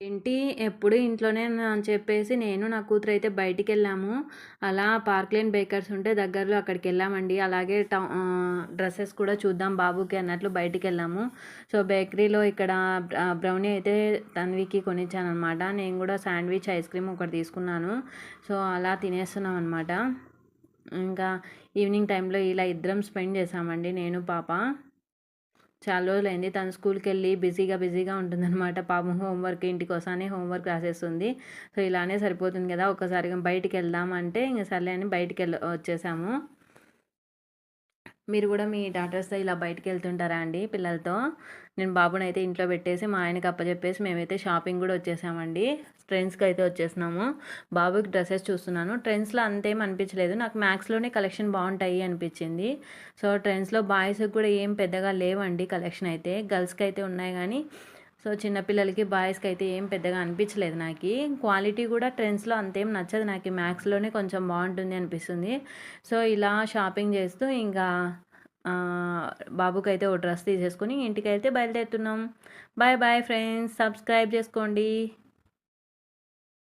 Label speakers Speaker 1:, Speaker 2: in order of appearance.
Speaker 1: ఏంటి ఎప్పుడు ఇంట్లోనే అని చెప్పేసి నేను నా కూతురైతే బయటికెళ్ళాము. అలా పార్క్ లేన్ బేకర్స్ ఉంటే దగ్గరలో అక్కడికెళ్ళామండి. అలాగే డ్రెసెస్ కూడా చూద్దాం బాబుకి అన్నట్లు బయటికెళ్ళాము. సో, బేకరీలో ఇక్కడ బ్రౌనీ అయితే తన్వికి కొనిచ్చాననమాట. నేను కూడా శాండ్విచ్, ఐస్ క్రీమ్ ఒకటి తీసుకున్నాను. సో, అలా తినేస్తున్నామనమాట. ఇంకా ఈవినింగ్ టైంలో ఇలా ఇద్దరం స్పెండ్ చేశామండి నేను, పాప. చాలా రోజులైంది. తను స్కూల్‌కెళ్ళి బిజీగా ఉంటుందనమాట. పాపం హోంవర్క్ ఇంటికొస్తానే హోంవర్క్ రాసేస్తుంది. సో, ఇలానే సరిపోతుంది కదా! ఒక్కసారిగా బయటికెళ్దాం అంటే ఇంక సర్లే అని వచ్చేసాము. మీరు కూడా మీ డాటర్స్‌తో ఇలా బయటికెళ్తుంటారా అండి పిల్లలతో? నేను బాబునైతే ఇంట్లో పెట్టేసి మా ఆయనకి అప్పజెప్పేసి మేమైతే షాపింగ్ కూడా వచ్చేసామండి. ట్రెండ్స్‌కైతే వచ్చేసినాము. బాబుకి డ్రెసెస్ చూస్తున్నాను. ట్రెండ్స్‌లో అంతేం అనిపించలేదు. నాకు మ్యాక్స్‌లోనే కలెక్షన్ బావుంటాయి అనిపించింది. సో, ట్రెండ్స్‌లో బాయ్స్‌కి కూడా ఏం పెద్దగా లేవండి కలెక్షన్ అయితే. గర్ల్స్‌కైతే ఉన్నాయి గానీ, సో, చిన్న పిల్లలకి, బాయ్స్‌కి అయితే ఏం పెద్దగా అనిపించలేదు నాకి. క్వాలిటీ కూడా ట్రెండ్స్‌లో అంతేం నచ్చదు నాకి. మ్యాక్స్‌లోనే కొంచెం బావుంటుంది అనిపిస్తుంది. సో, ఇలా షాపింగ్ చేస్తూ ఇంకా బాబుకైతే ఓ డ్రెస్ తీసేసుకొని ఇంటికైతే బయలుదేరుతున్నాం. Bye bye friends. సబ్స్క్రైబ్ చేసుకోండి.